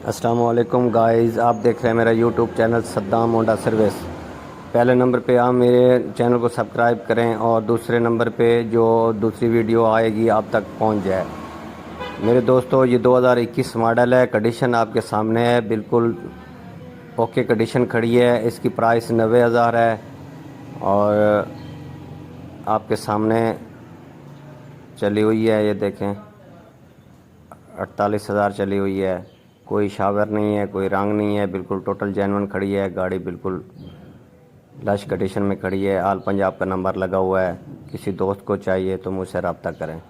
अस्सलाम वालेकुम गाइस, आप देख रहे हैं मेरा YouTube channel Saddam Honda service. पहले नंबर पे आप मेरे चैनल को सब्सक्राइब करें और दूसरे नंबर पे जो दूसरी वीडियो आएगी आप तक पहुंच जाए। मेरे दोस्तों, ये 2021 मॉडल है। कंडीशन आपके सामने है, बिल्कुल ओके कंडीशन खड़ी है। इसकी प्राइस 90,000 है और आपके सामने चली हुई है। ये देखें, 48,000 चली हुई है। कोई शावर नहीं है, कोई रंग नहीं है, बिल्कुल टोटल जेन्युइन खड़ी है। गाड़ी बिल्कुल लश कंडीशन में खड़ी है। आल पंजाब का नंबर लगा हुआ है। किसी दोस्त को चाहिए तो मुझसे रब्ता करें।